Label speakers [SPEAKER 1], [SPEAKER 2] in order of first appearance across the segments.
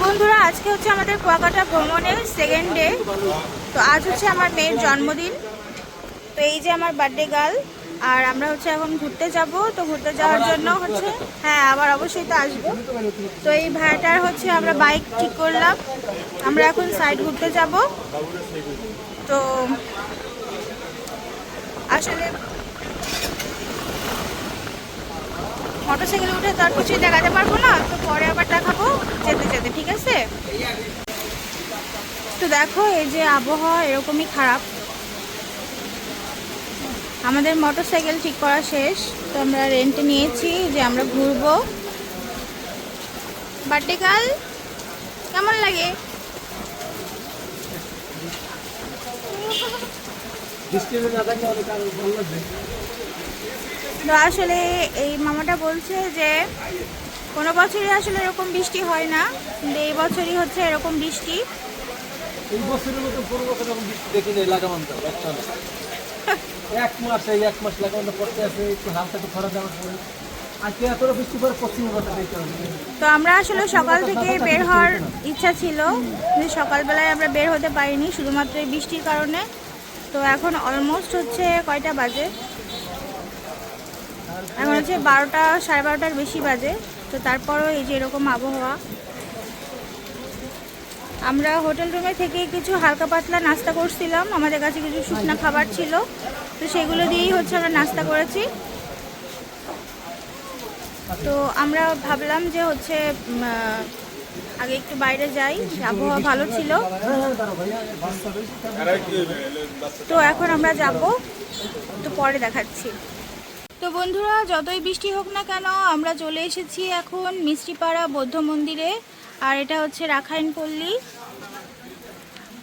[SPEAKER 1] বন্ধুরা, আজকে হচ্ছে আমাদের কুয়াকাটা ভ্রমণের সেকেন্ড ডে। তো আজ হচ্ছে আমার মেয়ের জন্মদিন। তো এই যে আমার বার্থডে গার্ল, আর আমরা হচ্ছে এখন ঘুরতে যাব। তো ঘুরতে যাওয়ার জন্য হচ্ছে হ্যাঁ আবার অবশ্যই তো আসবো। তো এই ভাইটার হচ্ছে আমরা বাইক ঠিক করলাম, আমরা এখন সাইড ঘুরতে যাব। তো আসলে মোটরসাইকেলে উঠে তার কিছুই দেখাতে পারবো না, তো পরে আবার দেখাবো যেতে যেতে, ঠিক আছে? তো দেখো, এই যে আবহাওয়া এরকমই খারাপ। আমাদের মোটরসাইকেল ঠিক করা শেষ, তো আমরা রেন্টে নিয়েছি যে আমরা ঘুরবো। বার্থডে গার্ল, কেমন লাগে? তো আসলে এই মামাটা বলছে যে কোনো বছরই আসলে এরকম বৃষ্টি হয় না, কিন্তু এই বছরই হচ্ছে এরকম বৃষ্টি।
[SPEAKER 2] এই বছরের মতো পুরো বছর এরকম বৃষ্টি দেখিনি লাগামানটা এক মাস লাগামানটা পড়তে আছে, একটু হালকা একটু খরা যাওয়ার পরে আজকে এতটা বৃষ্টি পরে পশ্চিমের কথা দেখতে হবে।
[SPEAKER 1] তো আমরা আসলে সকাল থেকে বের হওয়ার ইচ্ছা ছিল, কিন্তু সকালবেলায় আমরা বের হতে পারিনি শুধুমাত্র এই বৃষ্টির কারণে। তো এখন অলমোস্ট হচ্ছে কয়টা বাজে, এখন হচ্ছে 12টা, সাড়ে 12টার বেশি বাজে। তো তারপরও এই যে এরকম আবহাওয়া। আমরা হোটেল রুমে থেকে কিছু হালকা পাতলা নাস্তা করছিলাম, আমাদের কাছে কিছু শুকনা খাবার ছিল, তো সেগুলো দিয়েই হচ্ছে আমরা নাস্তা করেছি। তো আমরা ভাবলাম যে হচ্ছে আগে একটু বাইরে যাই, আবহাওয়া ভালো ছিল। তো এখন আমরা যাব, তো পরে দেখাচ্ছি। তো বন্ধুরা, যতই বৃষ্টি হোক না কেন আমরা চলে এসেছি এখন মিষ্টিপাড়া বৌদ্ধ মন্দিরে, আর এটা হচ্ছে রাখাইন পল্লী।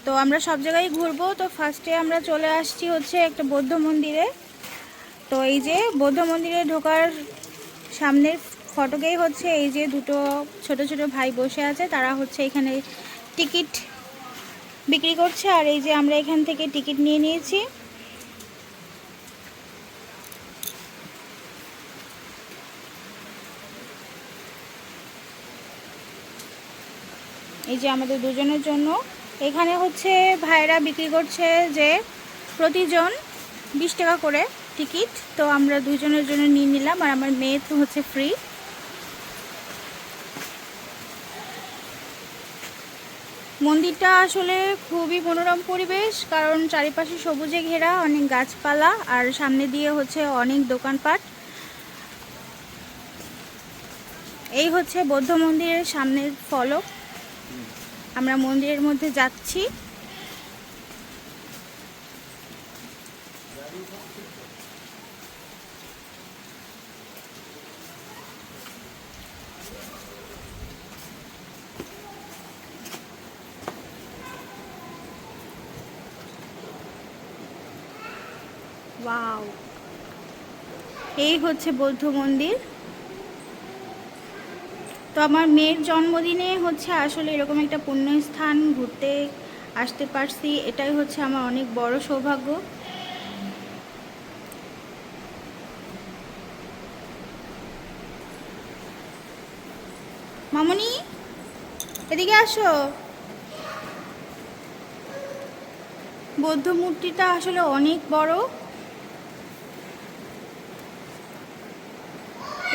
[SPEAKER 1] তো আমরা সব জায়গায় ঘুরবো। তো ফার্স্টে আমরা চলে আসছি হচ্ছে একটা বৌদ্ধ মন্দিরে। তো এই যে বৌদ্ধ মন্দিরে ঢোকার সামনের ফটকেই হচ্ছে এই যে দুটো ছোট ছোট ভাই বসে আছে, তারা হচ্ছে এখানে টিকিট বিক্রি করছে। আর এই যে আমরা এখান থেকে টিকিট নিয়ে নিয়েছি। এই যে আমাদের দুজনের জন্য এখানে হচ্ছে ভাইরা বিক্রি করছে যে প্রতিজন 20 টাকা করে টিকিট। তো আমরা দুজনের জন্য নিয়ে নিলাম, আর আমার মেয়ে তো হচ্ছে ফ্রি। মন্দিরটা আসলে খুবই মনোরম পরিবেশ, কারণ চারিপাশে সবুজে ঘেরা, অনেক গাছপালা, আর সামনে দিয়ে হচ্ছে অনেক দোকানপাট। এই হচ্ছে বৌদ্ধ মন্দিরের সামনের ফলক। আমরা মন্দিরের মধ্যে যাচ্ছি। ওয়াও, এই হচ্ছে বৌদ্ধ মন্দির। তো আমার মেয়ের জন্মদিনে হচ্ছে আসলে এরকম একটা পুণ্যস্থান ঘুরতে আসতে পারছি, এটাই হচ্ছে আমার অনেক বড় সৌভাগ্য। মামনি, এদিকে আসো। বৌদ্ধ মূর্তিটা আসলে অনেক বড়।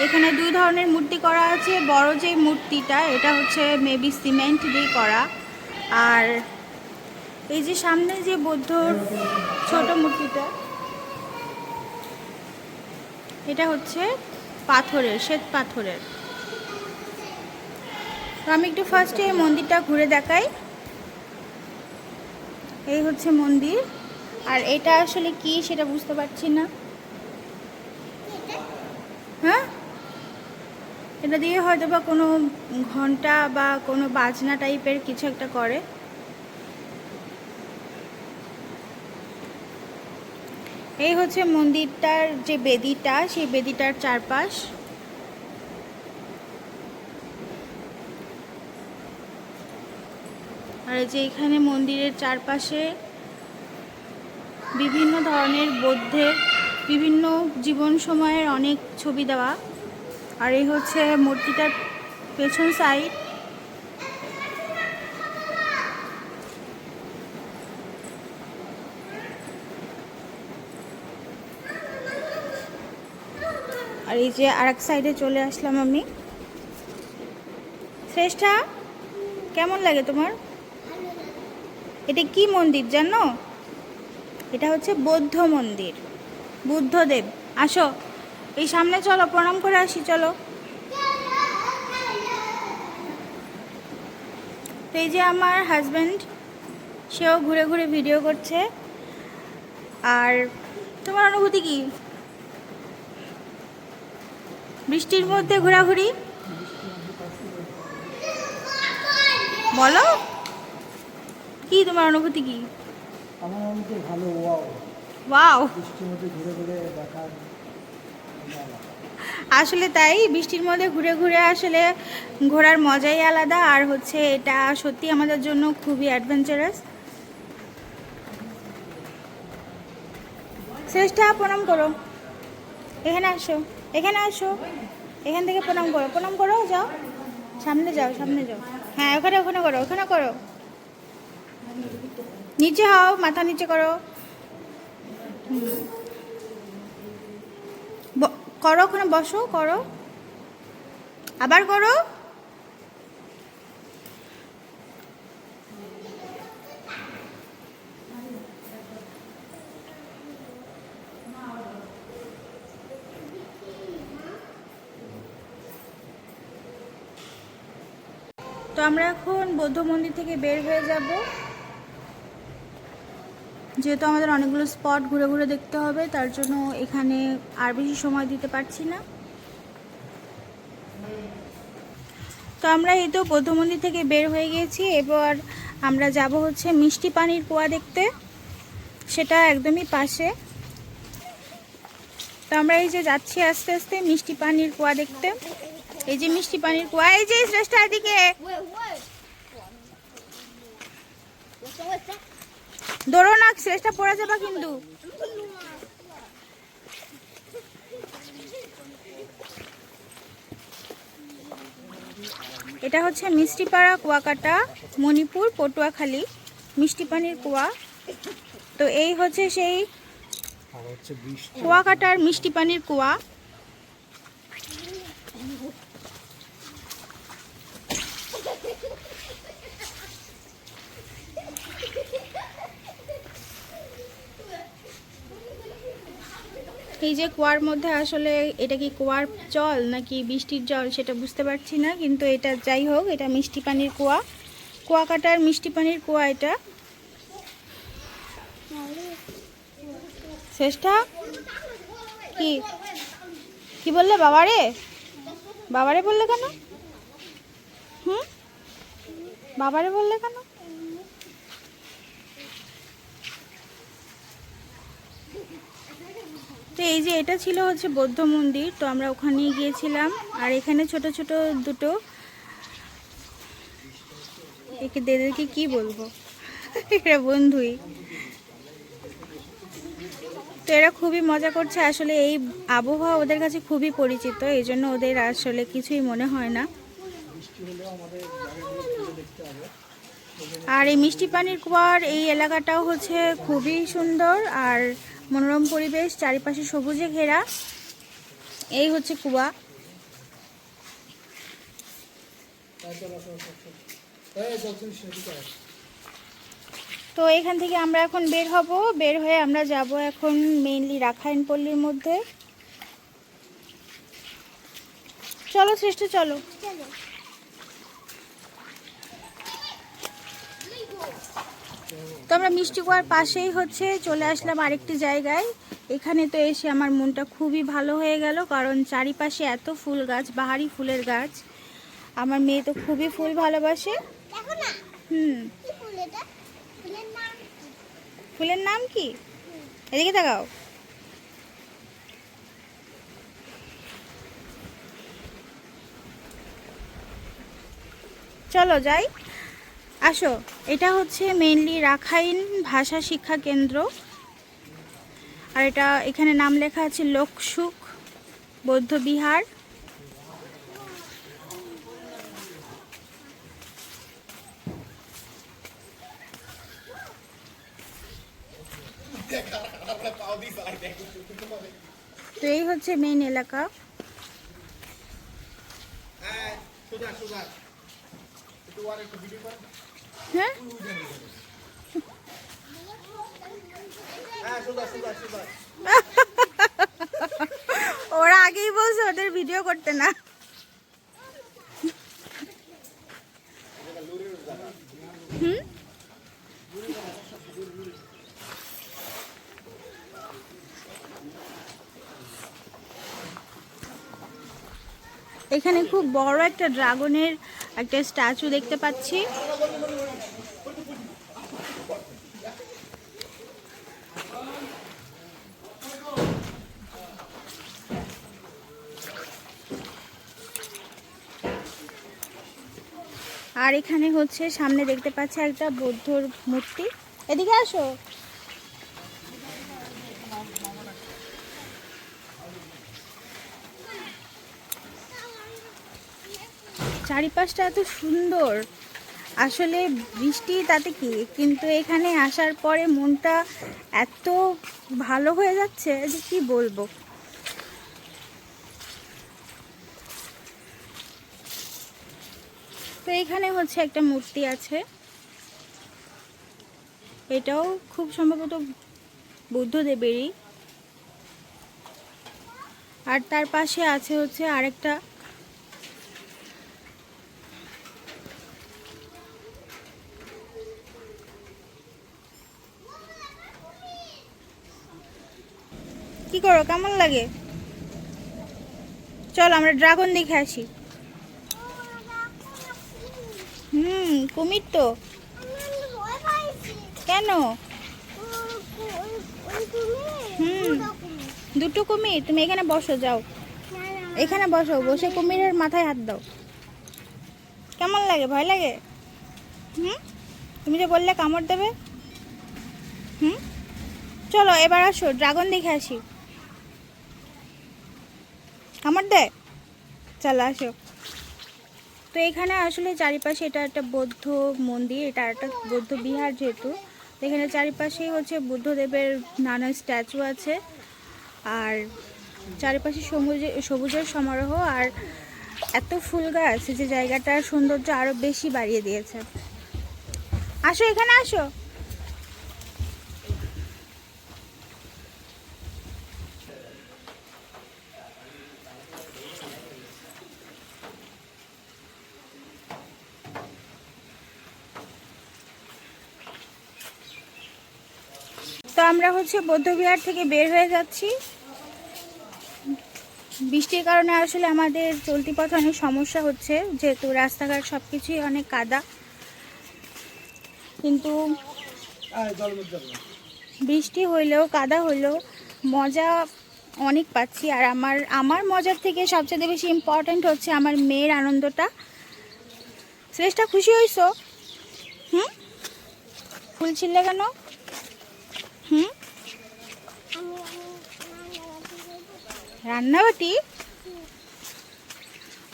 [SPEAKER 1] এখানে দুই ধরনের মূর্তি করা আছে। বড় যে মূর্তিটা, এটা হচ্ছে মেবি সিমেন্ট দিয়ে করা, আর এই যে সামনে যে বৌদ্ধর ছোট মূর্তিটা, এটা হচ্ছে পাথরের, শ্বেত পাথরের। তো আমি একটু ফার্স্টে এই মন্দিরটা ঘুরে দেখাই। এই হচ্ছে মন্দির, আর এটা আসলে কি সেটা বুঝতে পারছি না। হ্যাঁ, এটা দিয়ে হয়তো বা কোনো ঘন্টা বা কোনো বাজনা টাইপের কিছু একটা করে। এই হচ্ছে মন্দিরটার যে বেদিটা, সেই বেদিটার চারপাশ। আর এই যে এখানে মন্দিরের চারপাশে বিভিন্ন ধরনের বৌদ্ধের বিভিন্ন জীবন সময়ের অনেক ছবি দেওয়া। আর এই হচ্ছে মূর্তিটার পেছন সাইড। আর এই যে আরেক সাইডে চলে আসলাম আমি। শ্রেষ্ঠা, কেমন লাগে তোমার? এটা কি মন্দির জানো? এটা হচ্ছে বৌদ্ধ মন্দির, বুদ্ধদেব। আসো এই সামনে চলো, প্রণাম করে আসি চলো। তো এই যে আমার হাজব্যান্ড, সেও ঘুরে ঘুরে ভিডিও করছে। আর তোমার অনুভূতি কি বৃষ্টির মধ্যে ঘোরাঘুরি? বলো, কি তোমার অনুভূতি কি?
[SPEAKER 2] আমার মধ্যে ভালো, ওয়াও,
[SPEAKER 1] ওয়াও,
[SPEAKER 2] বৃষ্টির মধ্যে ঘুরে ঘুরে দেখার।
[SPEAKER 1] আসলে তাই, বৃষ্টির মধ্যে ঘুরে ঘুরে আসলে ঘোরার মজাই আলাদা। আর হচ্ছে এটা সত্যি আমাদের জন্য খুবই অ্যাডভেঞ্চারাস। শ্রেষ্ঠা, প্রণাম করো, এখানে আসো, এখানে আসো, এখান থেকে প্রণাম করো, প্রণাম করো, যাও সামনে, যাও সামনে যাও। হ্যাঁ, ওখানে ওখানে করো, ওখানে করো, নিচে হও, মাথা নিচে করো। করো, ওখানে বসো, করো, আবার করো। তো আমরা এখন বৌদ্ধ মন্দির থেকে বের হয়ে যাব, যেহেতু আমাদের অনেকগুলো স্পট ঘুরে ঘুরে দেখতে হবে, তার জন্য এখানে আর বেশি সময় দিতে পারছি না। তো আমরা এই তো বৌদ্ধ মন্দির থেকে বের হয়ে গেছি। এবার আমরা যাব হচ্ছে মিষ্টি পানির কুয়া দেখতে, সেটা একদমই পাশে। তো আমরা এই যে যাচ্ছি আস্তে আস্তে মিষ্টি পানির কুয়া দেখতে। এই যে মিষ্টি পানির কুয়া, এই যে শ্রেষ্ঠা দিকে দৌড়ো না, শ্রেষ্ঠা পড়ে যাবা কিন্তু। এটা হচ্ছে মিষ্টিপাড়া কুয়াকাটা, মণিপুর, পটুয়াখালী মিষ্টি পানির কুয়া। তো এই হচ্ছে সেই কুয়াকাটার মিষ্টি পানির কুয়া। এই যে কুয়ার মধ্যে আসলে এটা কি কুয়ার জল নাকি বৃষ্টির জল সেটা বুঝতে পারছি না, কিন্তু এটা যাই হোক, এটা মিষ্টি পানির কুয়া, কুয়াকাটার মিষ্টি পানির কুয়া এটা। শ্রেষ্ঠা, কি কি বললে? বাবারে, বাবারে বললে কেন? বাবারে বললে কেন? তো এই যে এটা ছিল হচ্ছে বৌদ্ধ মন্দির, তো আমরা ওখানেই গিয়েছিলাম। আর এখানে ছোট ছোট দুটো, এদেরকে কি বলবো, এরা বন্ধুই। তো এরা খুবই মজা করছে, আসলে এই আবহাওয়া ওদের কাছে খুবই পরিচিত, এই জন্য ওদের আসলে কিছুই মনে হয় না। আর এই মিষ্টি পানির কুয়ার এই এলাকাটাও হচ্ছে খুবই সুন্দর আর মনোরম পরিবেশ, চারিপাশে সবুজে ঘেরা। এই হচ্ছে কুয়া। তো এখান থেকে আমরা এখন বের হব, বের হয়ে আমরা যাব এখন মেইনলি রাখাইন পল্লীর মধ্যে। চলো শ্রেষ্ঠ, চলো। তো আমরা মিষ্টি কুয়ার পাশেই হচ্ছে চলে আসলাম আরেকটি জায়গায়। এখানে তো এসে আমার মনটা খুবই ভালো হয়ে গেল, কারণ চারিপাশে এত ফুল গাছ, বাহারি ফুলের গাছ। আমার মেয়ে তো খুবই ফুল ভালোবাসে। ফুলের নাম কি? এদিকে তাকাও। চলো যাই, আসো। এটা হচ্ছে মেইনলি রাখাইন ভাষা শিক্ষা কেন্দ্র। আর এটা এখানে নাম লেখা আছে লোকসুখ বৌদ্ধ বিহার। তো এই হচ্ছে মেইন এলাকা। হ্যাঁ ওরা আগেই বলছে ওদের ভিডিও করতে না। হুম এখানে খুব বড় একটা ড্রাগনের একটা স্ট্যাচু দেখতে পাচ্ছি। আর এখানে হচ্ছে সামনে দেখতে পাচ্ছি একটা বৌদ্ধর মূর্তি। এদিকে আসো। চারিপাশটা এত সুন্দর, আসলে বৃষ্টি তাতে কি, কিন্তু এখানে আসার পরে মনটা এত ভালো হয়ে যাচ্ছে যে কি বলবো। তো এখানে হচ্ছে একটা মূর্তি আছে, এটাও খুব সম্ভবত বুদ্ধদেবেরই। আর তার পাশে আছে হচ্ছে আরেকটা কি করো, কেমন লাগে? চল আমরা ড্রাগন দেখে আসি। কুমির তো। কেন? দুটো কুমির? তুমি এখানে বসো, যাও এখানে বসো, বসে কুমিরের মাথায় হাত দাও। কেমন লাগে? ভয় লাগে? তুমি যে বললে কামড় দেবে। চলো এবার আসো, ড্রাগন দেখে আসি। কামড় দেয়? চলো আসো। তো এখানে আসলে চারিপাশে এটা একটা বৌদ্ধ মন্দির, এটা একটা বৌদ্ধ বিহার যেহেতু, এখানে চারিপাশেই হচ্ছে বুদ্ধদেবের নানা স্ট্যাচু আছে। আর চারিপাশে সবুজের সমারোহ, আর এত ফুল গাছ যে জায়গাটার সৌন্দর্য আরো বেশি বাড়িয়ে দিয়েছে। আসো এখানে আসো। তো আমরা হচ্ছে বৌদ্ধবিহার থেকে বের হয়ে যাচ্ছি। বৃষ্টির কারণে আসলে আমাদের চলতি পথে অনেক সমস্যা হচ্ছে, যেহেতু রাস্তাঘাট সব কিছুই অনেক কাদা। কিন্তু বৃষ্টি হইলেও কাদা হইলেও মজা অনেক পাচ্ছি। আর আমার মজার থেকে সবচেয়ে বেশি ইম্পর্ট্যান্ট হচ্ছে আমার মেয়ের আনন্দটা। শ্রেষ্ঠা, খুশি হইছো? ফুল ছিললে কেন? রান্নাবাটি?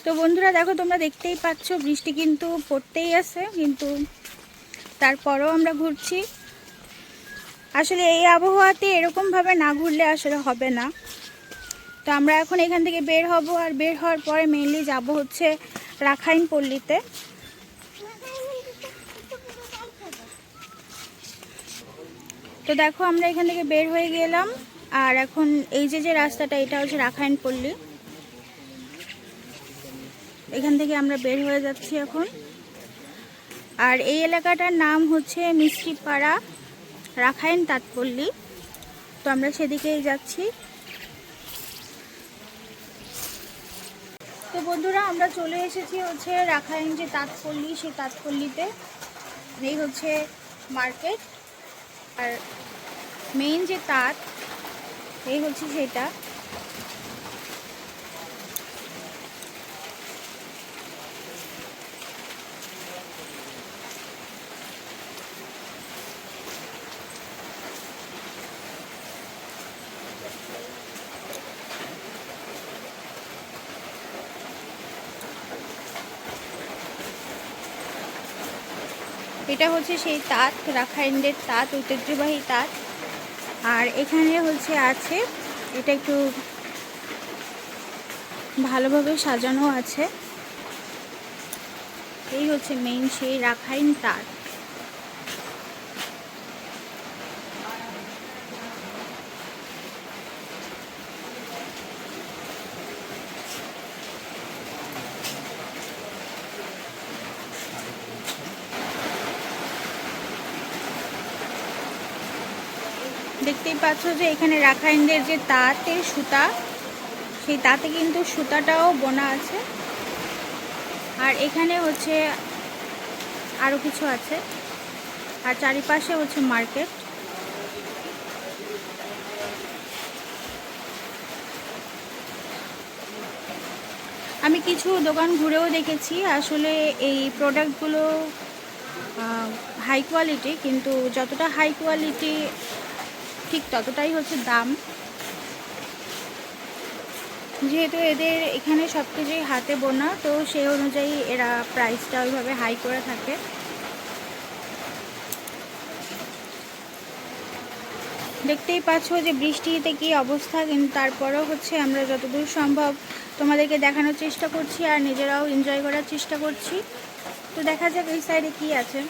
[SPEAKER 1] তো বন্ধুরা দেখো, তোমরা দেখতেই পাচ্ছ বৃষ্টি কিন্তু পড়তেই আছে, কিন্তু তারপরেও আমরা ঘুরছি। আসলে এই আবহাওয়াতে এরকমভাবে না ঘুরলে আসলে হবে না। তো আমরা এখন এখান থেকে বের হব, আর বের হওয়ার পরে মেইনলি যাব হচ্ছে রাখাইন পল্লীতে। তো দেখো আমরা এখান থেকে বের হয়ে গেলাম, আর এখন এই যে রাস্তাটা, এটা হচ্ছে রাখাইন পল্লী। এখান থেকে আমরা বের হয়ে যাচ্ছি এখন। আর এই এলাকাটার নাম হচ্ছে মিষ্টিপাড়া রাখাইন তাঁতপল্লী। তো আমরা সেদিকেই যাচ্ছি। তো বন্ধুরা আমরা চলে এসেছি হচ্ছে রাখাইন যে তাঁতপল্লী, সেই তাঁতপল্লীতে। এই হচ্ছে মার্কেট, আর মেইন যে তাঁত, এই হচ্ছে সেটা। এটা হচ্ছে সেই তাঁত, রাখাইনদের তাঁত, ঐতিহ্যবাহী তাঁত। আর এখানে হচ্ছে আছে, এটা একটু ভালোভাবে সাজানো আছে। এই হচ্ছে মেইন সেই রাখাইন তাঁত। দেখতেই পাচ্ছ যে এখানে রাখাইনদের যে তাঁতের সুতা, সেই তাঁতে কিন্তু সুতাটাও বোনা আছে। আর এখানে হচ্ছে আরও কিছু আছে, আর চারিপাশে হচ্ছে মার্কেট। আমি কিছু দোকান ঘুরেও দেখেছি, আসলে এই প্রোডাক্টগুলো হাই কোয়ালিটি, কিন্তু যতটা হাই কোয়ালিটি ঠিক ততটাই হচ্ছে দাম। যেহেতু এদের এখানে সব কিছুই হাতে বোনা, তো সেই অনুযায়ী এরা প্রাইসটা ওইভাবে হাই করে থাকে। দেখতেই পাচ্ছ যে বৃষ্টিতে কি অবস্থা, কিন্তু তারপরেও হচ্ছে আমরা যতদূর সম্ভব তোমাদেরকে দেখানোর চেষ্টা করছি আর নিজেরাও এনজয় করার চেষ্টা করছি। তো দেখা যাক এই সাইডে কি আছে।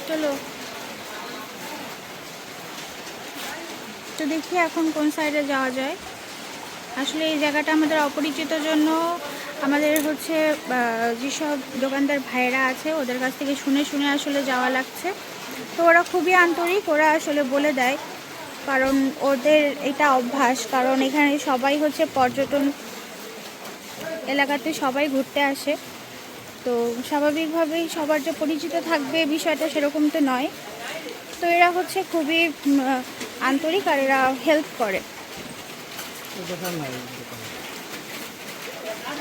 [SPEAKER 1] চলো তো দেখি এখন কোন সাইডে যাওয়া যায়। আসলে এই জায়গাটা আমাদের অপরিচিত জন্য আমাদের হচ্ছে যেসব দোকানদার ভাইরা আছে ওদের কাছ থেকে শুনে শুনে আসলে যাওয়া লাগছে। তো ওরা খুবই আন্তরিক, ওরা আসলে বলে দেয়, কারণ ওদের এটা অভ্যাস। কারণ এখানে সবাই হচ্ছে পর্যটন এলাকাতে সবাই ঘুরতে আসে, তো স্বাভাবিকভাবেই সবার যে পরিচিত থাকবে বিষয়টা সেরকম তো নয়। তো এরা হচ্ছে খুবই আন্তরিক আর এরা হেল্প করে।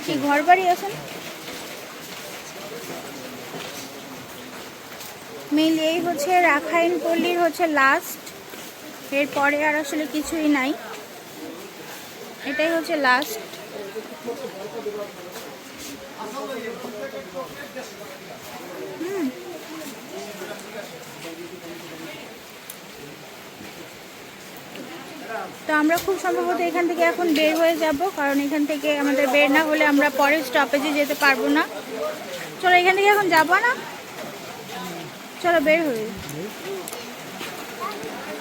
[SPEAKER 1] কি ঘর বাড়ি আছে মেইনলি এই হচ্ছে রাখাইন পল্লীর হচ্ছে লাস্ট, এরপরে আর আসলে কিছুই নাই, এটাই হচ্ছে লাস্ট। তো আমরা খুব সম্ভবত এখান থেকে এখন বের হয়ে যাব, কারণ এখান থেকে আমাদের বের না হলে আমরা পরের স্টপেজে যেতে পারবো না। চলো এখান থেকে এখন যাবো না, চলো বের হয়ে।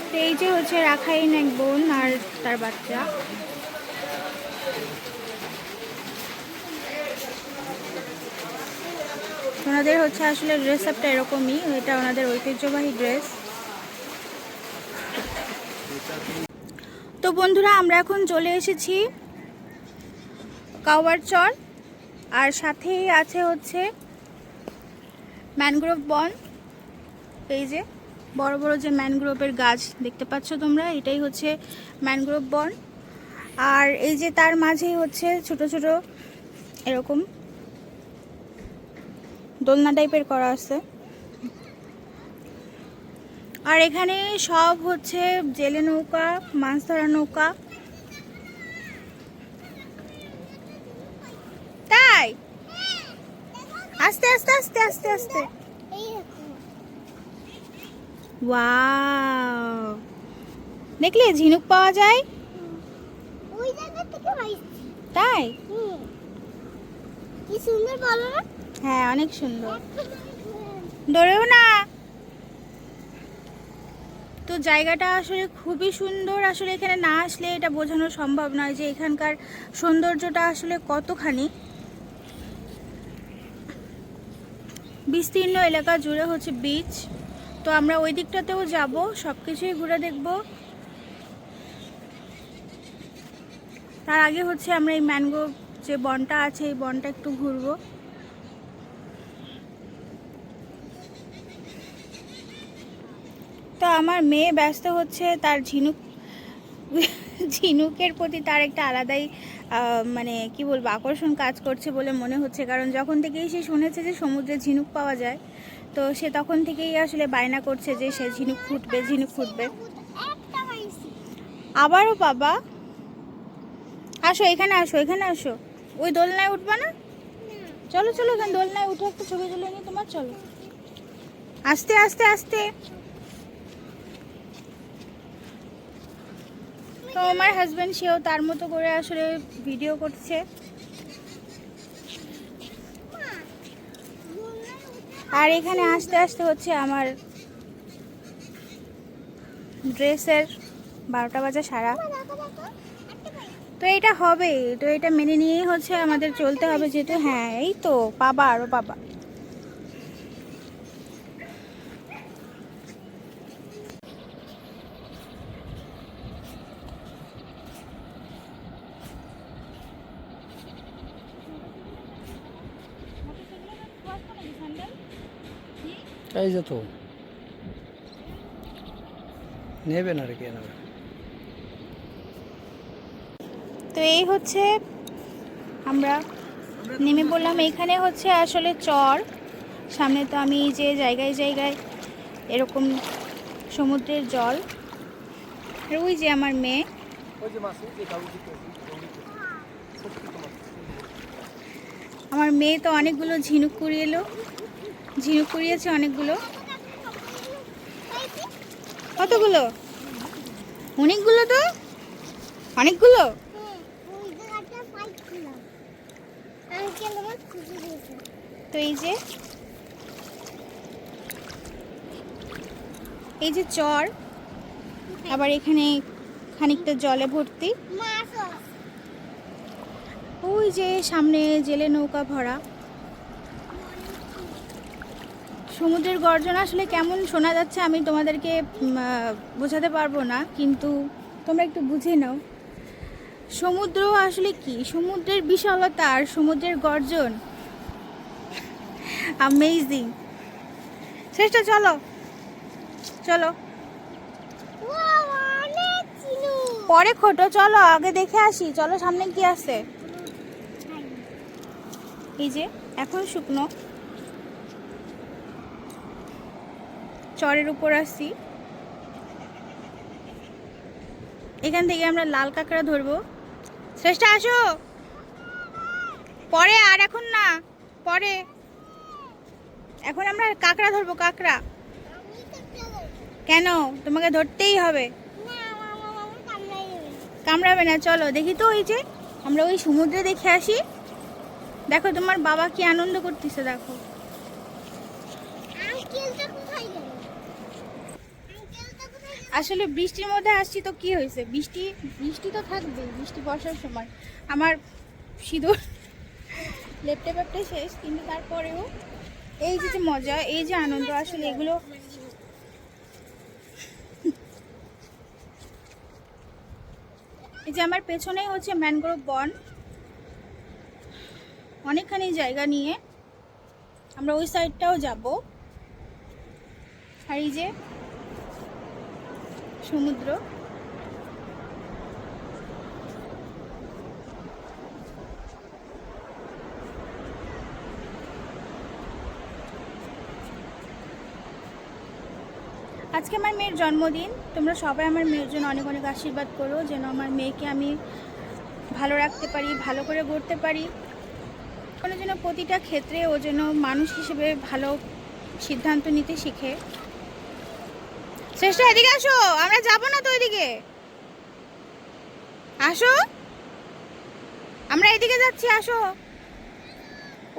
[SPEAKER 1] তো এই যে হচ্ছে রাখাইন এক বোন আর তার বাচ্চা। ওনাদের হচ্ছে আসলে ড্রেস আপটা এরকমই, এটা ওনাদের ঐতিহ্যবাহী ড্রেস। তো বন্ধুরা আমরা এখন চলে এসেছি কাওয়ার চর, আর সাথেই আছে হচ্ছে ম্যানগ্রোভ বন। এই যে বড় বড় যে ম্যানগ্রোভের গাছ দেখতে পাচ্ছ তোমরা, এটাই হচ্ছে ম্যানগ্রোভ বন। আর এই যে তার মাঝেই হচ্ছে ছোট ছোট এরকম দোলনা টাইপের করা আছে। আর এখানে সব হচ্ছে জেলে নৌকা, মাছ ধরা নৌকা। তাই আস্তে আস্তে আস্তে আস্তে আস্তে। ওয়াও, দেখলে ঝিনুক পাওয়া যায়
[SPEAKER 3] ওই জায়গা থেকে পাইছি।
[SPEAKER 1] তাই?
[SPEAKER 3] কি সুন্দর বলো না?
[SPEAKER 1] হ্যাঁ অনেক সুন্দর, ধরেও না। তো জায়গাটা আসলে খুবই সুন্দর, আসলে এখানে না আসলে এটা বোঝানো সম্ভব নয় যে এখানকার সৌন্দর্যটা আসলে কতখানি। বিস্তীর্ণ এলাকা জুড়ে হচ্ছে বিচ। তো আমরা ওই দিকটাতেও যাব, সব কিছুই ঘুরে দেখব। তার আগে হচ্ছে আমরা এই ম্যানগ্রোভ যে বনটা আছে এই বনটা একটু ঘুরবো। তো আমার মেয়ে ব্যস্ত হচ্ছে তার ঝিনুকের প্রতি তার একটা আলাদাই মানে কি বলবো আকর্ষণ কাজ করছে বলে মনে হচ্ছে, কারণ যখন থেকেই সে শুনেছে যে সমুদ্রে ঝিনুক পাওয়া যায়, তো সে তখন থেকেই আসলে বায়না করছে যে সে ঝিনুক ফুটবে, ঝিনুক ফুটবে।
[SPEAKER 3] একটা পাইছি।
[SPEAKER 1] আবারও বাবা, আসো এখানে, আসো এখানে, আসো। ওই দোলনায় উঠবা না? চলো চলো, এখানে দোলনায় উঠে একটা ছবি তুলে নি তোমার, চলো। আস্তে আস্তে আস্তে। তো আমার হাজব্যান্ড সেও তার মতো করে আসলে ভিডিও করছে। আর এখানে আস্তে আস্তে হচ্ছে আমার ড্রেসের 12টা বাজে সারা। তো এটা হবে, তো এটা মেনে নিয়েই হচ্ছে আমাদের চলতে হবে, যেহেতু হ্যাঁ এই তো পাবা, আরও পাবা।
[SPEAKER 2] এই যে তো নেবে না রে, কে নেবে?
[SPEAKER 1] তো এই হচ্ছে আমরা নেমে পড়লাম। এখানে হচ্ছে আসলে চর, সামনে তো আমি যে জায়গায় জায়গায় এরকম সমুদ্রের জল। আর ওই যে আমার মেয়ে,
[SPEAKER 2] ওই যে মাছ, ওই যে কাউ দিতে
[SPEAKER 1] আমার মেয়ে তো অনেকগুলো ঝিনুক কুড়িয়েলো, ঝিনুক কুড়িয়েছে অনেকগুলো। কতগুলো? অনেকগুলো, তো অনেকগুলো।
[SPEAKER 3] ওই জায়গাটা পাইছিলাম। আঙ্কেল আমার খুঁজে দিয়েছে।
[SPEAKER 1] তো এই যে চর, আবার এখানে খানিকটা জলে ভর্তি।
[SPEAKER 3] মাছ
[SPEAKER 1] ওই যে সামনে জেলে নৌকা ভরা। সমুদ্রের গর্জন আসলে কেমন শোনা যাচ্ছে আমি তোমাদেরকে বোঝাতে পারবো না, কিন্তু তোমরা একটু বুঝে নাও। সমুদ্র আসলে কি, সমুদ্রের বিশালতা আর সমুদ্রের গর্জন অ্যামেজিং। শ্রেষ্ঠ চলো চলো,
[SPEAKER 3] অনেক ঝিনুক।
[SPEAKER 1] পরে খোটো, চলো আগে দেখে আসি, চলো সামনে কি আছে। এই যে এখন শুকনো চরের উপর আসছি, এখান থেকে আমরা লাল কাঁকড়া ধরবো। শ্রেষ্ঠা আসো, পরে, আর এখন না, পরে। এখন আমরা কাঁকড়া ধরবো, কাঁকড়া।
[SPEAKER 3] আমি তো পেলাম।
[SPEAKER 1] কেন? তোমাকে ধরতেই হবে।
[SPEAKER 3] না আমার কামড়াই দেবে।
[SPEAKER 1] কামড়াবে না, চলো দেখি। তো ওই যে আমরা ওই সমুদ্রে দেখে আসি। দেখো তোমার বাবা কি আনন্দ করতেছে, দেখো।
[SPEAKER 3] আঙ্কেলটা কোথায় গেল? আঙ্কেলটা কোথায় গেল?
[SPEAKER 1] আসলে বৃষ্টির মধ্যে আসছি তো কি হয়েছে, বৃষ্টি বৃষ্টি তো থাকবে, বৃষ্টি বর্ষার সময়। আমার সিঁদুর লেপটে পেপটে শেষ, কিন্তু তারপরেও এই যে মজা, এই যে আনন্দ, আসলে এগুলো এই যে আমার পেছনেই হচ্ছে ম্যানগ্রোভ বন, অনেকখানি জায়গা নিয়ে আমরা ওই সাইডটাও যাব। আর এই যে সমুদ্র। আজকে আমার মেয়ের জন্মদিন, তোমরা সবাই আমার মেয়ের জন্য অনেক অনেক আশীর্বাদ করো, যেন আমার মেয়েকে আমি ভালো রাখতে পারি, ভালো করে গড়তে পারি। কোনো যেন প্রতিটা ক্ষেত্রে ও যেন মানুষ হিসেবে ভালো সিদ্ধান্ত নিতে শিখে। শ্রেষ্ঠ এদিকে আসো, আমরা যাবো না তো ওইদিকে, আসো, আমরা এদিকে যাচ্ছি, আসো।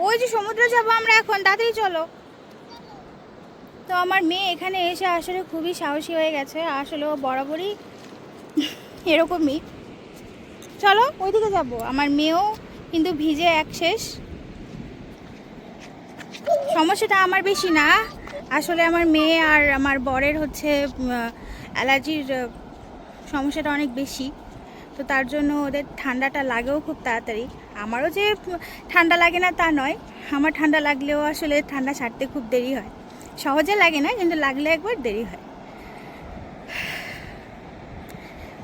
[SPEAKER 1] ওই যে সমুদ্রে যাবো আমরা এখন, তাড়াতাড়ি চলো। তো আমার মেয়ে এখানে এসে আসলে খুবই সাহসী হয়ে গেছে, আসলে ও বরাবরই এরকমই। চলো ওইদিকে যাব, আমার মেয়েও কিন্তু ভিজে এক শেষ। সমস্যাটা আমার বেশি না, আসলে আমার মেয়ে আর আমার বরের হচ্ছে অ্যালার্জির সমস্যাটা অনেক বেশি, তো তার জন্য ওদের ঠান্ডাটা লাগেও খুব তাড়াতাড়ি। আমারও যে ঠান্ডা লাগে না তা নয়, আমার ঠান্ডা লাগলেও আসলে ঠান্ডা ছাড়তে খুব দেরি হয়, সহজে লাগে না, কিন্তু লাগলে একবার দেরি হয়।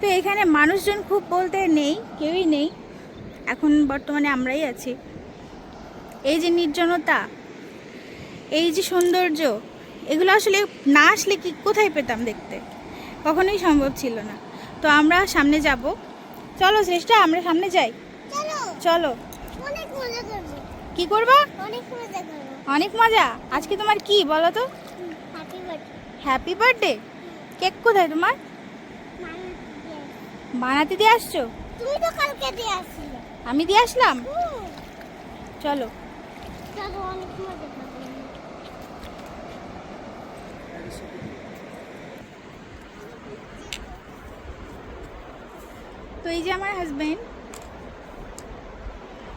[SPEAKER 1] তো এখানে মানুষজন খুব বলতে নেই, কেউই নেই, এখন বর্তমানে আমরাই আছি। এই যে নির্জনতা, এই যে সৌন্দর্য, এগুলো আসলে না আসলে কি কোথায় পেতাম দেখতে, কখনোই সম্ভব ছিল না। তো আমরা সামনে যাব, চলো শ্রেষ্ঠা আমরা সামনে যাই,
[SPEAKER 3] চলো
[SPEAKER 1] চলো।
[SPEAKER 3] অনেক মজা করবো,
[SPEAKER 1] কি করবা?
[SPEAKER 3] অনেক মজা করবো।
[SPEAKER 1] অনেক মজা। আজকে তোমার কি বলো তো?
[SPEAKER 3] Happy birthday.
[SPEAKER 1] Happy birthday. Cake কোথায় তোমার? বানাতে দিয়ে আসছো?
[SPEAKER 3] তুমি তো কালকে দিয়ে আসছিলে।
[SPEAKER 1] আমি দিয়ে আসলাম। চলো।
[SPEAKER 3] চলো অনেক মজা করবো।
[SPEAKER 1] তো এই যে আমার হাজবেন্ড।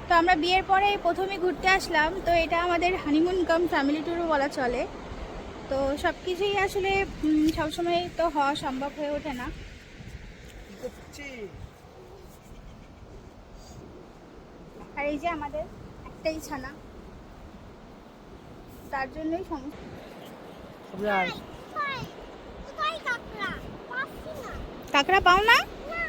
[SPEAKER 1] তো আমরা বিয়ের পরে প্রথমে ঘুরতে আসলাম, তো এটা আমাদের হানিমুন কাম ফ্যামিলি ট্যুরও বলা চলে। তো সব কিছুই আসলে সবসময় তো হওয়া সম্ভব হয়ে ওঠে না। আর এই যে আমাদের একটাই ছানা, তার জন্যই সমস্যা।
[SPEAKER 3] কোথায় কোথায় কাকড়া? পাচ্ছি না।
[SPEAKER 1] কাঁকড়া পাও না?
[SPEAKER 3] না।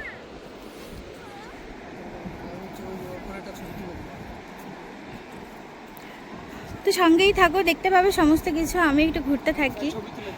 [SPEAKER 1] তো সঙ্গেই থাকো, দেখতে পাবে সমস্ত কিছু। আমি একটু ঘুরতে থাকি।
[SPEAKER 2] ছবি তুলে